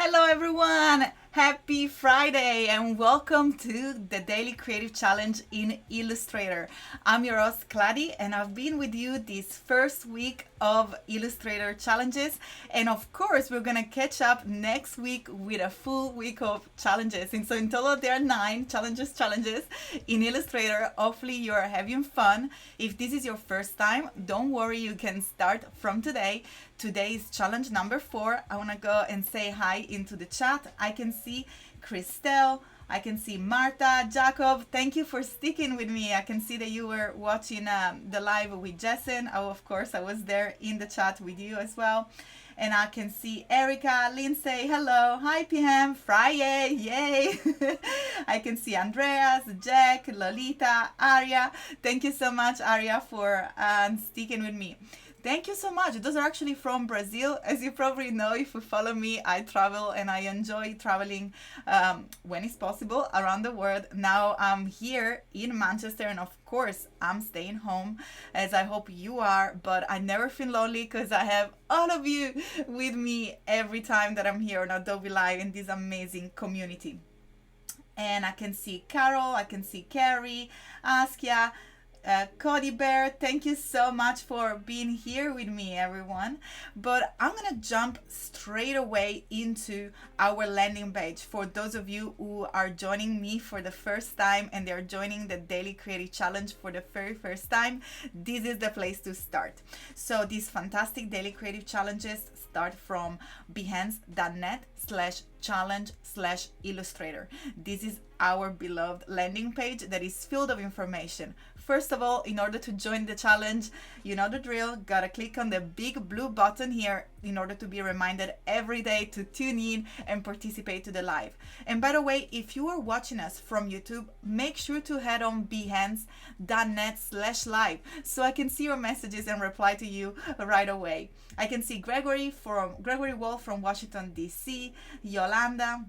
Hello everyone! Happy Friday and welcome to the Daily Creative Challenge in Illustrator. I'm your host Clady and I've been with you this first week of Illustrator challenges, and of course we're gonna catch up next week with a full week of challenges. And so in total there are 9 challenges in Illustrator. Hopefully you are having fun. If this is your first time, don't worry, you can start from today. Today is challenge number 4. I want to go and say hi into the chat. I can see Christelle, I can see Marta, Jacob. Thank you for sticking with me. I can see that you were watching the live with Jessen. Oh, of course, I was there in the chat with you as well. And I can see Erica, Lindsay, hello, hi PM, Friday, yay. I can see Andreas, Jack, Lolita, Aria. Thank you so much, Aria, for sticking with me. Thank you so much. Those are actually from Brazil. As you probably know, if you follow me, I travel and I enjoy traveling when it's possible around the world. Now I'm here in Manchester and of course I'm staying home, as I hope you are, but I never feel lonely because I have all of you with me every time that I'm here on Adobe Live in this amazing community. And I can see Carol, I can see Carrie, Askia, Cody Bear, thank you so much for being here with me, everyone. But I'm gonna jump straight away into our landing page for those of you who are joining me for the first time and they're joining the Daily Creative Challenge for the very first time. This is the place to start. So these fantastic Daily Creative Challenges start from behance.net/challenge/illustrator. This is our beloved landing page that is filled of information. First of all, in order to join the challenge, you know the drill, gotta click on the big blue button here in order to be reminded every day to tune in and participate to the live. And by the way, if you are watching us from YouTube, make sure to head on behance.net/live so I can see your messages and reply to you right away. I can see Gregory Wolf from Washington DC, Yolanda.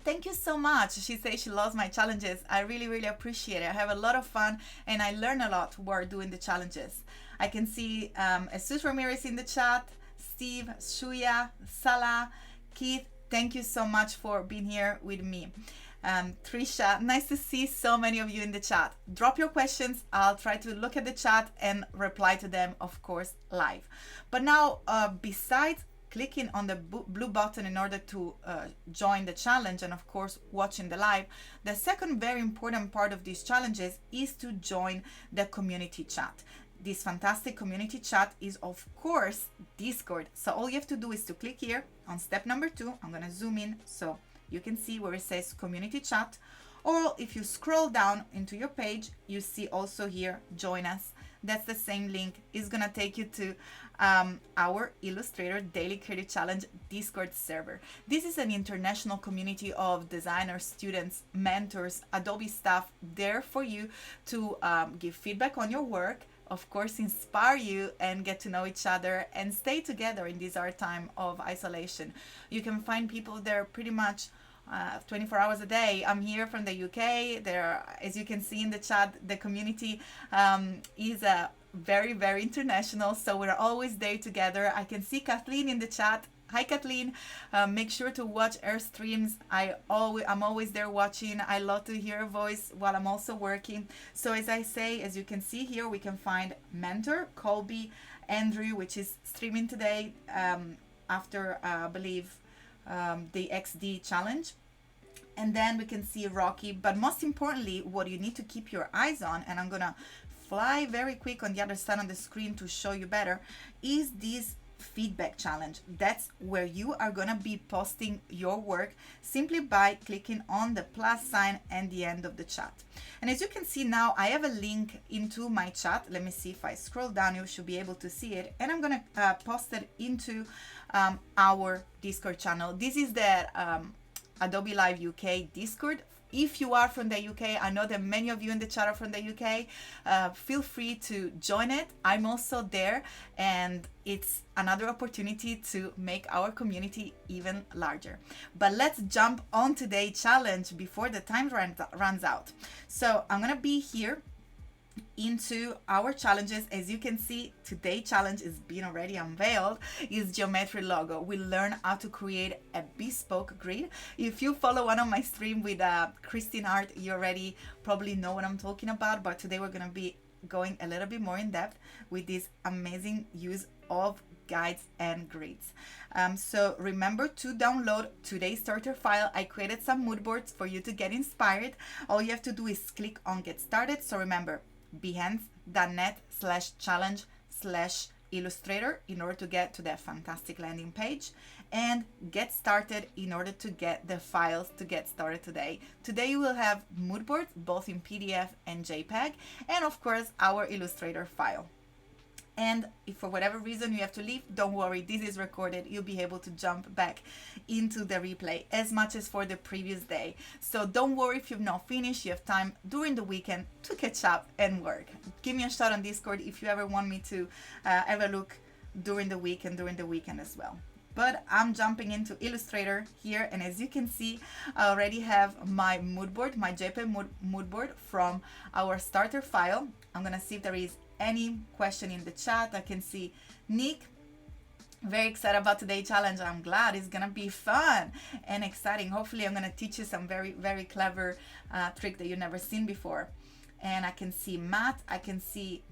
Thank you so much. She says she loves my challenges. I really appreciate it. I have a lot of fun and I learn a lot while doing the challenges. I can see Jesus Ramirez in the chat, Steve, Shuya, Salah, Keith. Thank you so much for being here with me. Trisha, nice to see so many of you in the chat. Drop your questions. I'll try to look at the chat and reply to them, of course, live. But now, besides clicking on the blue button in order to join the challenge and of course watching the live, the second very important part of these challenges is to join the community chat. This fantastic community chat is of course Discord. So all you have to do is to click here on step number 2. I'm gonna zoom in so you can see where it says community chat, or if you scroll down into your page, you see also here join us. That's the same link. It's gonna take you to our Illustrator Daily Creative Challenge Discord server. This is an international community of designers, students, mentors, Adobe staff there for you to give feedback on your work, of course inspire you and get to know each other and stay together in this hard time of isolation. You can find people there pretty much 24 hours a day. I'm here from the UK. There, as you can see in the chat, the community is very international, so we're always there together. I can see Kathleen in the chat. Hi Kathleen. Make sure to watch her streams. I'm always there watching. I love to hear her voice while I'm also working. So as I say, as you can see here, we can find Mentor, Colby, Andrew, which is streaming today after I believe the XD challenge. And then we can see Rocky, but most importantly, what you need to keep your eyes on, and I'm gonna fly very quick on the other side of the screen to show you better, is this feedback challenge. That's where you are gonna be posting your work simply by clicking on the plus sign and the end of the chat. And as you can see now, I have a link into my chat. Let me see if I scroll down, you should be able to see it. And I'm gonna post it into our Discord channel. This is the Adobe Live UK Discord. If you are from the UK, I know that many of you in the chat are from the UK, feel free to join it. I'm also there, and it's another opportunity to make our community even larger. But let's jump on today's challenge before the time runs out. So I'm gonna be here into our challenges. As you can see, today's challenge is being already unveiled, is geometry logo. We learn how to create a bespoke grid. If you follow one of my stream with Christine Art, you already probably know what I'm talking about, but today we're gonna be going a little bit more in depth with this amazing use of guides and grids. So remember to download today's starter file. I created some mood boards for you to get inspired. All you have to do is click on get started. So remember, behance.net/challenge/illustrator in order to get to that fantastic landing page, and get started in order to get the files to get started today. Today you will have mood boards both in PDF and JPEG, and of course our Illustrator file. And if for whatever reason you have to leave, don't worry, this is recorded. You'll be able to jump back into the replay as much as for the previous day. So don't worry if you've not finished, you have time during the weekend to catch up and work. Give me a shout on Discord if you ever want me to have a look during the week and during the weekend as well. But I'm jumping into Illustrator here, and as you can see, I already have my mood board, my JPEG mood board from our starter file. I'm gonna see if there is any question in the chat. I can see Nick, very excited about today's challenge. I'm glad it's gonna be fun and exciting. Hopefully I'm gonna teach you some very clever trick that you've never seen before. And I can see Matt, I can see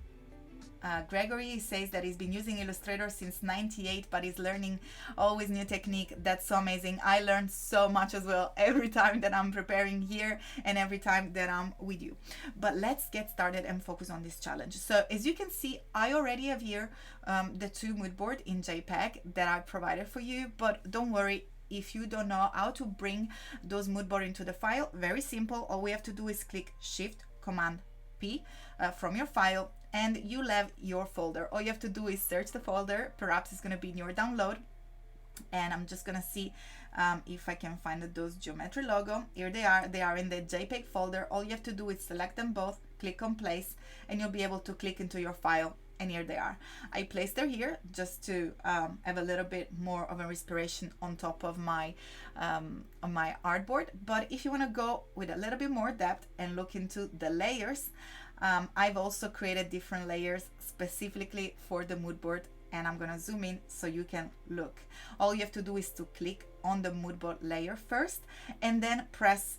Gregory says that he's been using Illustrator since '98, but he's learning always new technique. That's so amazing. I learned so much as well every time that I'm preparing here and every time that I'm with you. But let's get started and focus on this challenge. So as you can see, I already have here the two mood board in JPEG that I provided for you, but don't worry. If you don't know how to bring those mood board into the file, very simple. All we have to do is click Shift Command P from your file, and you'll have your folder. All you have to do is search the folder. Perhaps it's going to be in your download, and I'm just going to see if I can find those geometry logo. Here they are in the JPEG folder. All you have to do is select them both, click on place, and you'll be able to click into your file, and here they are. I placed them here just to have a little bit more of an inspiration on top of my artboard. But if you want to go with a little bit more depth and look into the layers, I've also created different layers specifically for the mood board, and I'm gonna zoom in so you can look. All you have to do is to click on the mood board layer first, and then press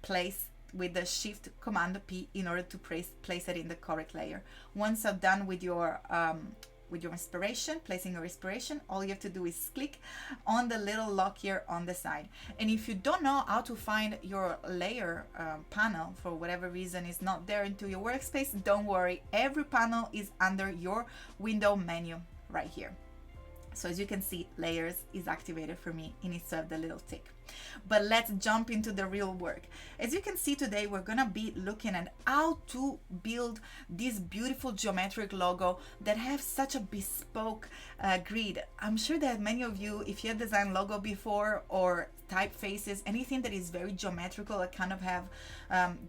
place with the Shift Command P in order to place it in the correct layer. Once you're done with your inspiration, placing your inspiration, all you have to do is click on the little lock here on the side. And if you don't know how to find your layer panel, for whatever reason is not there into your workspace, don't worry, every panel is under your window menu right here. So as you can see, layers is activated for me. It needs to have the little tick. But let's jump into the real work. As you can see today, we're gonna be looking at how to build this beautiful geometric logo that have such a bespoke grid. I'm sure that many of you, if you have designed logo before or typefaces, anything that is very geometrical, that kind of have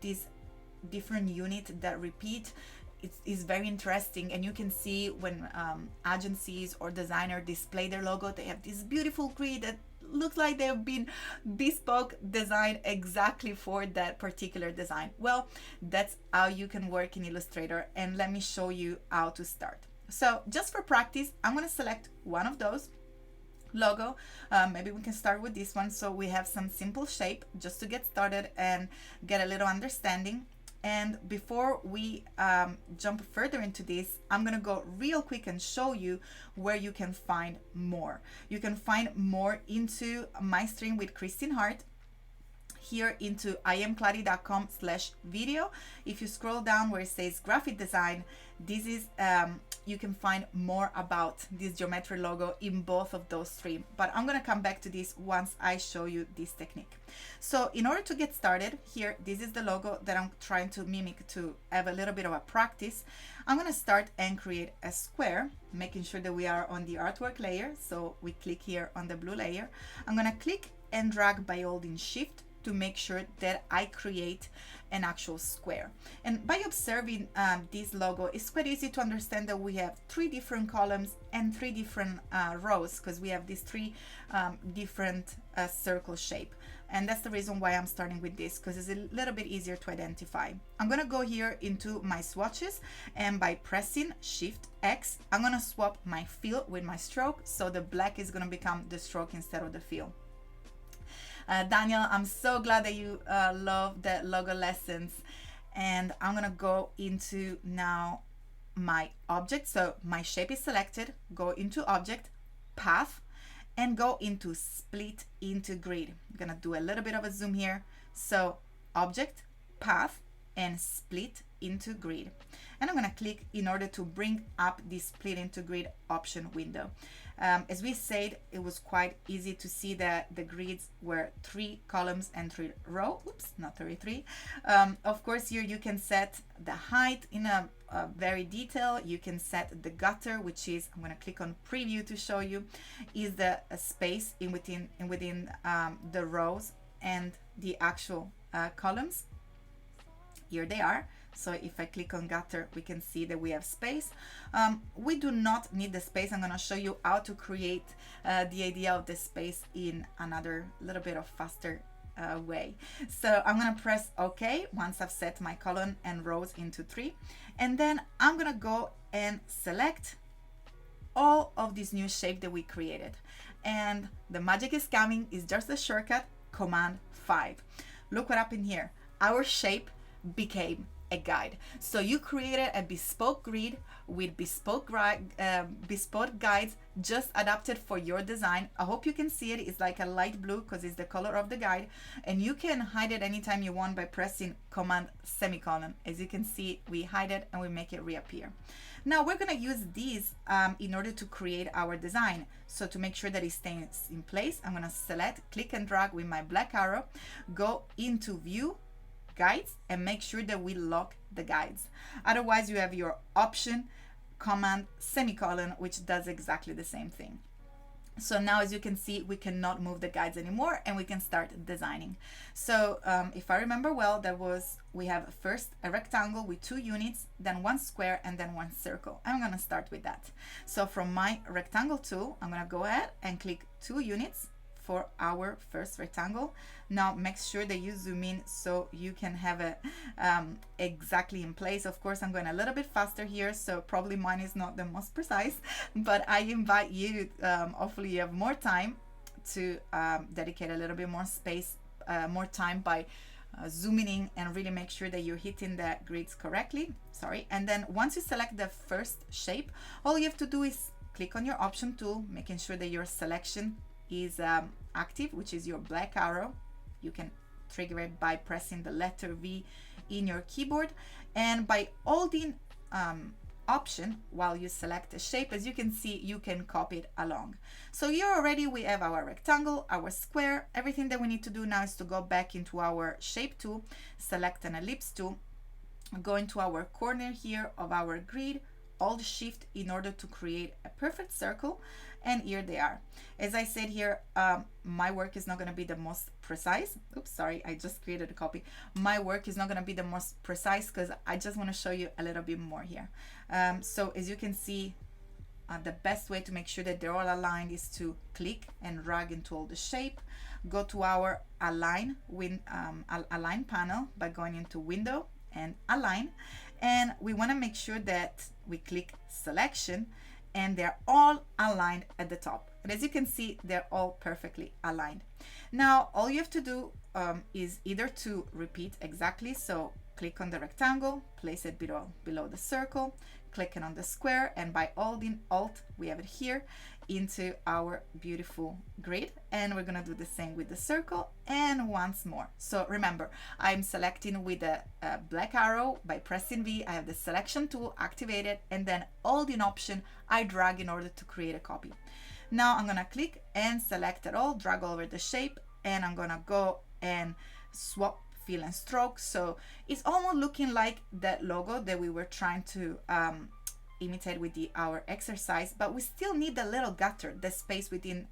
these different units that repeat, it's very interesting. And you can see when agencies or designer display their logo, they have this beautiful grid that looks like they've been bespoke designed exactly for that particular design. Well, that's how you can work in Illustrator, and let me show you how to start. So just for practice, I'm going to select one of those logo. Maybe we can start with this one, so we have some simple shape just to get started and get a little understanding. And before we jump further into this, I'm gonna go real quick and show you where you can find more. You can find more into my stream with Christine Hart here into iamclady.com/video. If you scroll down where it says graphic design, this is you can find more about this geometry logo in both of those streams, but I'm gonna come back to this once I show you this technique. So in order to get started here, this is the logo that I'm trying to mimic to have a little bit of a practice. I'm gonna start and create a square, making sure that we are on the artwork layer. So we click here on the blue layer. I'm gonna click and drag by holding Shift to make sure that I create an actual square. And by observing this logo, it's quite easy to understand that we have 3 different columns and 3 different rows, because we have these 3 different a circle shape. And that's the reason why I'm starting with this, because it's a little bit easier to identify. I'm gonna go here into my swatches, and by pressing Shift X, I'm gonna swap my fill with my stroke, so the black is gonna become the stroke instead of the fill. Daniel, I'm so glad that you love the logo lessons. And I'm gonna go into now my object. So my shape is selected, go into object, path, and go into split into grid. I'm gonna do a little bit of a zoom here. So object, path, and split into grid. And I'm gonna click in order to bring up the split into grid option window. As we said, it was quite easy to see that the grids were 3 columns and 3 rows. Oops, not 33. Of course, here you can set the height in a very detail. You can set the gutter, which is, I'm going to click on preview to show you, is the space in within the rows and the actual columns. Here they are. So if I click on gutter, we can see that we have space. We do not need the space. I'm going to show you how to create the idea of the space in another little bit of faster way. So I'm going to press OK once I've set my column and rows into 3. And then I'm going to go and select all of this new shape that we created. And the magic is coming. Is just a shortcut, Command 5. Look what happened here. Our shape became a guide. So you created a bespoke grid with bespoke guides just adapted for your design. I hope you can see it. It's like a light blue because it's the color of the guide, and you can hide it anytime you want by pressing Command semicolon. As you can see, we hide it and we make it reappear. Now we're going to use these in order to create our design. So to make sure that it stays in place, I'm going to select, click and drag with my black arrow, go into view, guides, and make sure that we lock the guides. Otherwise you have your option, command, semicolon, which does exactly the same thing. So now, as you can see, we cannot move the guides anymore and we can start designing. So if I remember well, we have first a rectangle with 2 units, then 1 square, and then 1 circle. I'm going to start with that. So from my rectangle tool, I'm going to go ahead and click 2 units for our first rectangle. Now make sure that you zoom in so you can have it exactly in place. Of course, I'm going a little bit faster here, so probably mine is not the most precise, but I invite you, hopefully you have more time to dedicate a little bit more space, more time by zooming in and really make sure that you're hitting the grids correctly. Sorry. And then once you select the first shape, all you have to do is click on your option tool, making sure that your selection is active, which is your black arrow. You can trigger it by pressing the letter V in your keyboard, and by holding option while you select a shape, as you can see, you can copy it along. So here already we have our rectangle, our square. Everything that we need to do now is to go back into our shape tool, select an ellipse tool, go into our corner here of our grid, hold shift in order to create a perfect circle, and here they are. As I said here, my work is not going to be the most precise. Oops, sorry, I just created a copy. My work is not going to be the most precise because I just want to show you a little bit more here. So as you can see, the best way to make sure that they're all aligned is to click and drag into all the shape. Go to our align panel by going into window and align, and we want to make sure that we click selection and they're all aligned at the top. And as you can see, they're all perfectly aligned. Now all you have to do is either to repeat exactly, so click on the rectangle, place it below the circle, clicking on the square, and by holding Alt, we have it here into our beautiful grid. And we're gonna do the same with the circle and once more. So remember, I'm selecting with a black arrow by pressing V. I have the selection tool activated, and then holding option, I drag in order to create a copy. Now I'm gonna click and select it all, drag over the shape, and I'm gonna go and swap fill and stroke. So it's almost looking like that logo that we were trying to imitate with our exercise, but we still need the little gutter, the space within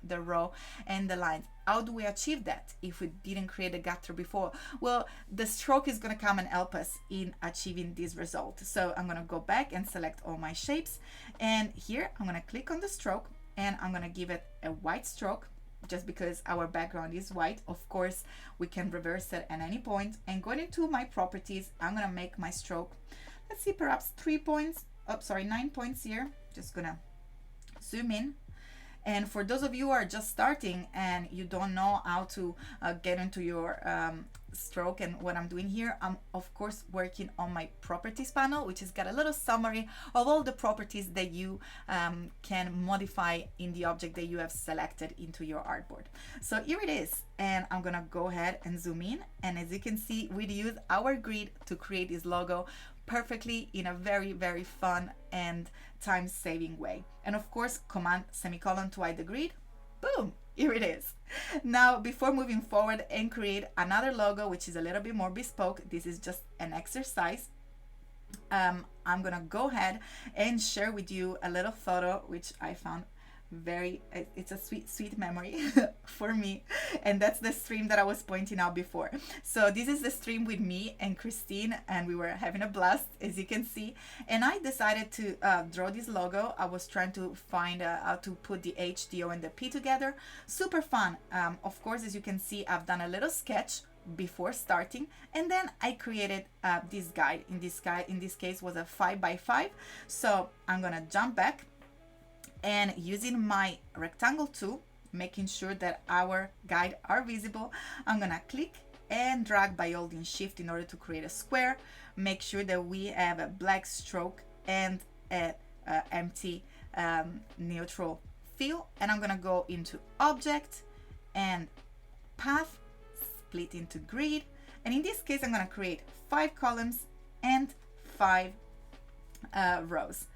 the row and the lines. How do we achieve that if we didn't create a gutter before? Well, the stroke is going to come and help us in achieving this result. So I'm going to go back and select all my shapes, and here I'm going to click on the stroke and I'm going to give it a white stroke. just because our background is white. Of course, we can reverse it at any point. And going into my properties, I'm gonna make my stroke, let's see, perhaps 3 points, oh, sorry, 9 points here. Just gonna zoom in. And for those of you who are just starting and you don't know how to get into your stroke and what I'm doing here, I'm of course working on my properties panel, which has got a little summary of all the properties that you can modify in the object that you have selected into your artboard. So here it is, and I'm gonna go ahead and zoom in, and as you can see, we use our grid to create this logo perfectly in a very, very fun and time-saving way. And of course, command semicolon to hide the grid. Boom, here it is. Now, before moving forward and create another logo, which is a little bit more bespoke, this is just an exercise. I'm gonna go ahead and share with you a little photo which I found very, it's a sweet memory for me, and that's the stream that I was pointing out before. So this is the stream with me and Christine, and we were having a blast, as you can see. And I decided to draw this logo. I was trying to find how to put the H, the O, and the P together. Super fun. Of course, as you can see, I've done a little sketch before starting, and then I created this guide. In this case was a 5x5. So I'm gonna jump back, and using my rectangle tool, making sure that our guide are visible, I'm gonna click and drag by holding shift in order to create a square. Make sure that we have a black stroke and an empty neutral fill, and I'm gonna go into object and path, split into grid, and in this case I'm gonna create 5 columns and 5 rows,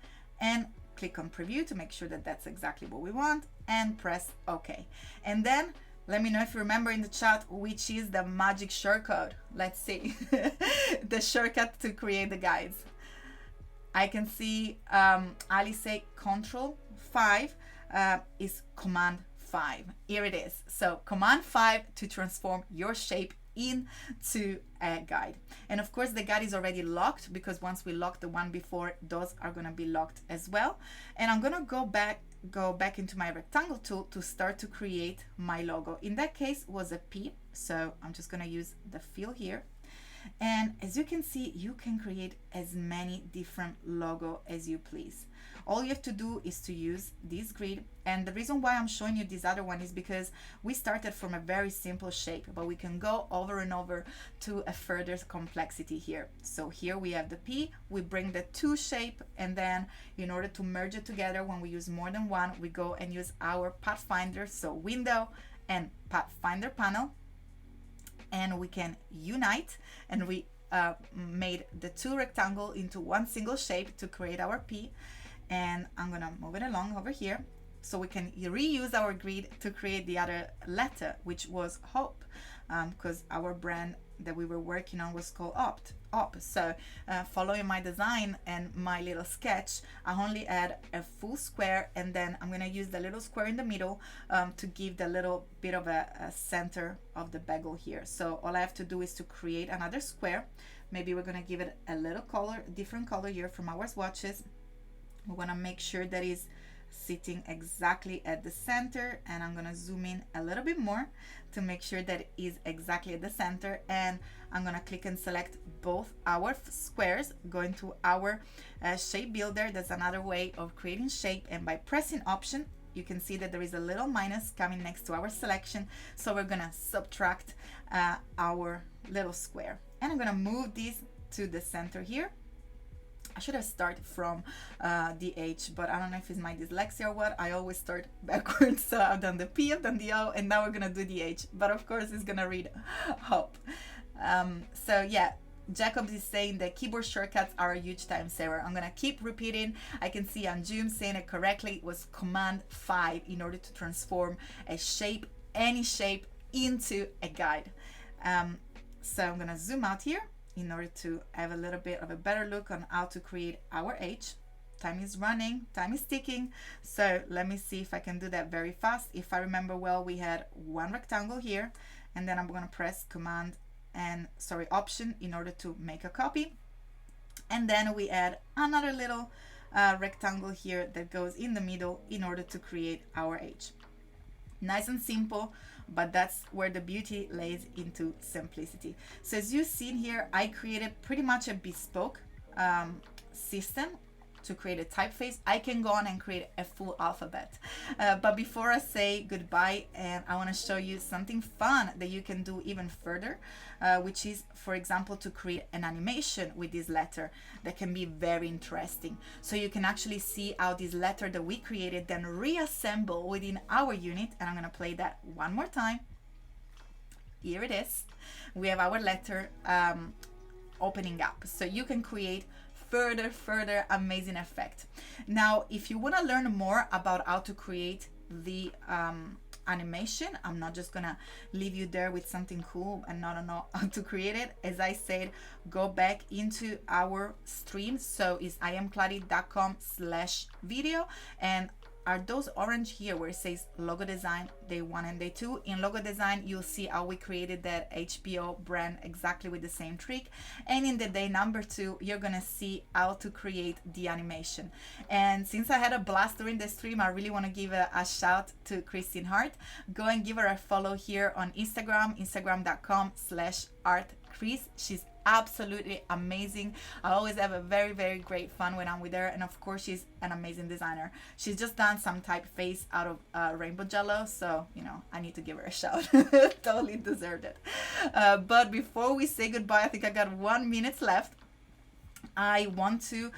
and click on preview to make sure that that's exactly what we want, and press OK. And then let me know if you remember in the chat which is the magic shortcode. Let's see. The shortcut to create the guides. I can see Ali say Control 5 is Command 5. Here it is. So Command 5 to transform your shape into a guide. And of course the guide is already locked, because once we lock the one before, those are going to be locked as well. And I'm going to go back into my rectangle tool to start to create my logo. In that case was a P, so I'm just going to use the fill here. And as you can see, you can create as many different logo as you please. All you have to do is to use this grid. And the reason why I'm showing you this other one is because we started from a very simple shape, but we can go over and over to a further complexity here. So here we have the P, we bring the 2 shape, and then in order to merge it together, when we use more than one, we go and use our pathfinder, so window and pathfinder panel, and we can unite, and we made the 2 rectangle into one single shape to create our P. And I'm gonna move it along over here so we can reuse our grid to create the other letter, which was Hope, because our brand that we were working on was called Op. So following my design and my little sketch, I only add a full square, and then I'm gonna use the little square in the middle to give the little bit of a center of the bagel here. So all I have to do is to create another square. Maybe we're gonna give it a little color, different color here from our swatches. We want to make sure that is sitting exactly at the center, and I'm going to zoom in a little bit more to make sure that it is exactly at the center. And I'm going to click and select both our squares, go into our shape builder. That's another way of creating shape, and by pressing option, you can see that there is a little minus coming next to our selection, so we're going to subtract our little square, and I'm going to move this to the center here. I should have started from the H, but I don't know if it's my dyslexia or what. I always start backwards. So I've done the P, I've done the O, and now we're gonna do the H. But of course, it's gonna read Hope. So yeah, Jacobs is saying that keyboard shortcuts are a huge time saver. I'm gonna keep repeating. I can see Anjum saying it correctly. It was Command 5 in order to transform a shape, any shape, into a guide. So I'm gonna zoom out here in order to have a little bit of a better look on how to create our H. Time is running, time is ticking. So let me see if I can do that very fast. If I remember well, we had one rectangle here, and then I'm gonna press Option in order to make a copy. And then we add another little rectangle here that goes in the middle in order to create our H. Nice and simple, but that's where the beauty lays into simplicity. So as you've seen here, I created pretty much a bespoke system to create a typeface. I can go on and create a full alphabet. But before I say goodbye, and I want to show you something fun that you can do even further, which is, for example, to create an animation with this letter that can be very interesting. So you can actually see how this letter that we created then reassemble within our unit. And I'm going to play that one more time. Here it is. We have our letter opening up. So you can create further amazing effect. Now, if you want to learn more about how to create the animation, I'm not just gonna leave you there with something cool and not know how to create it. As I said, go back into our stream. So it's iamclady.com/video, and are those orange here where it says logo design day 1 and day 2. In logo design, you'll see how we created that HBO brand exactly with the same trick. And in the day number 2, you're gonna see how to create the animation. And since I had a blast during the stream, I really want to give a shout to Christine Hart. Go and give her a follow here on Instagram, instagram.com/artchris. She's absolutely amazing. I always have a very great fun when I'm with her, and of course she's an amazing designer. She's just done some typeface out of rainbow jello, so you know, I need to give her a shout. Totally deserved it. But before we say goodbye, I think I got 1 minute left. I want to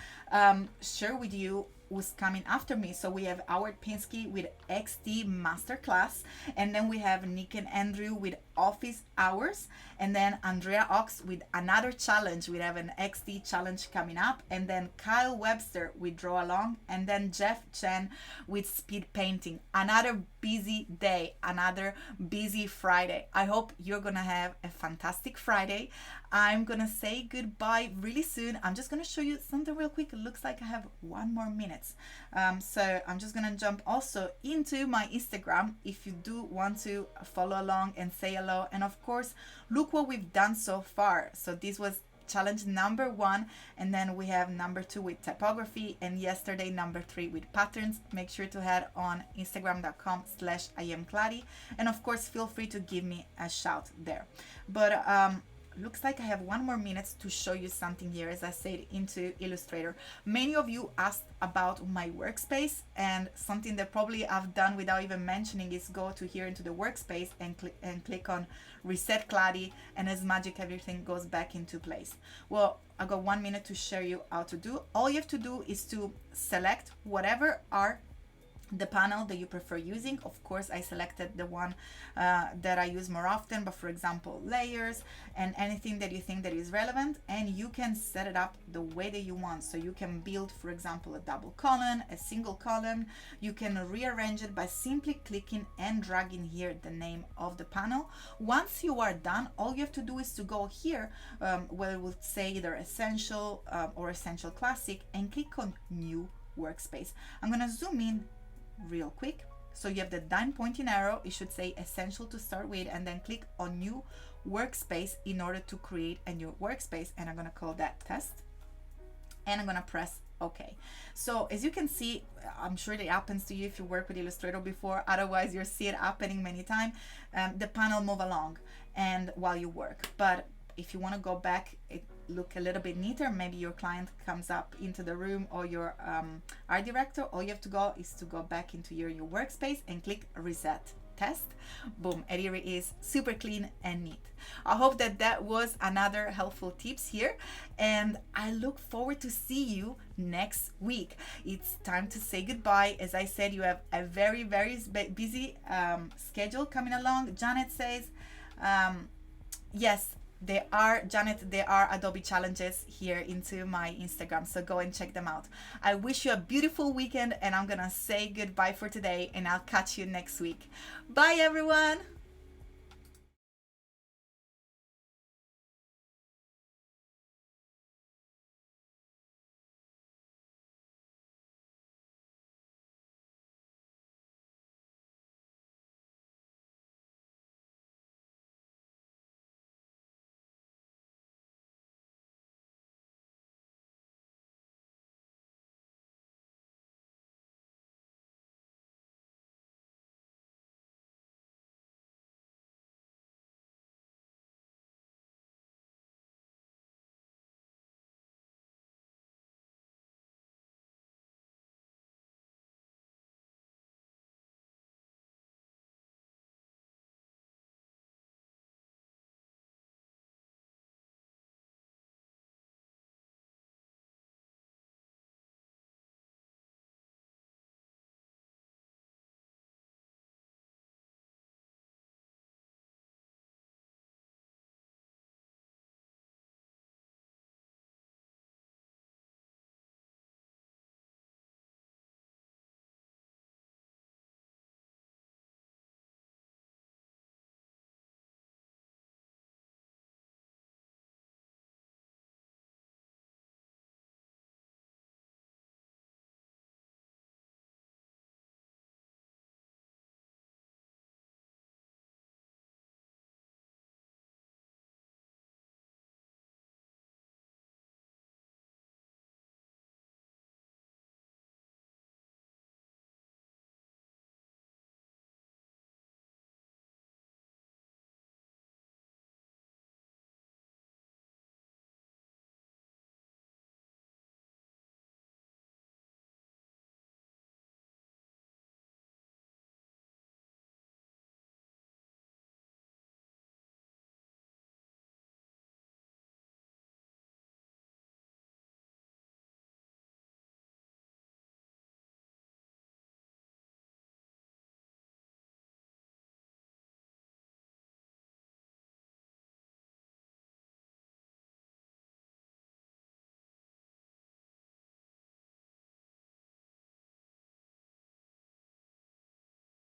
share with you who's coming after me. So we have Howard Pinsky with XD Masterclass, and then we have Nick and Andrew with Office Hours, and then Andrea Ox with another challenge. We have an XD challenge coming up, and then Kyle Webster with Draw Along, and then Jeff Chen with Speed Painting. Another busy day, another busy Friday. I hope you're gonna have a fantastic Friday. I'm gonna say goodbye really soon. I'm just gonna show you something real quick. It looks like I have 1 more minute. So I'm just gonna jump also into my Instagram if you do want to follow along and say hello. And of course, look what we've done so far. So this was challenge number 1, and then we have number 2 with typography, and yesterday number 3 with patterns. Make sure to head on instagram.com/iamclady, and of course feel free to give me a shout there. But looks like I have 1 more minute to show you something here, as I said, into Illustrator. Many of you asked about my workspace, and something that probably I've done without even mentioning is go to here into the workspace and click on Reset Clady, and as magic, everything goes back into place. Well, I got 1 minute to show you how to do. All you have to do is to select whatever are the panel that you prefer using. Of course, I selected the one that I use more often, but for example, layers and anything that you think that is relevant, and you can set it up the way that you want. So you can build, for example, a double column, a single column. You can rearrange it by simply clicking and dragging here the name of the panel. Once you are done, all you have to do is to go here where it will say either essential or essential classic, and click on new workspace. I'm gonna zoom in real quick. So you have the down pointing arrow, it should say essential to start with, and then click on new workspace in order to create a new workspace, and I'm going to call that test, and I'm going to press OK. So as you can see, I'm sure it happens to you if you work with Illustrator before, otherwise you'll see it happening many times. The panel move along and while you work, but if you want to go back, it look a little bit neater. Maybe your client comes up into the room, or your art director. All you have to go is to go back into your new workspace and click Reset Test. Boom, and here it is, super clean and neat. I hope that that was another helpful tips here, and I look forward to see you next week. It's time to say goodbye. As I said, you have a very busy schedule coming along. Janet says, yes, there are, Janet, there are Adobe challenges here into my Instagram, so go and check them out. I wish you a beautiful weekend, and I'm gonna say goodbye for today, and I'll catch you next week. Bye everyone.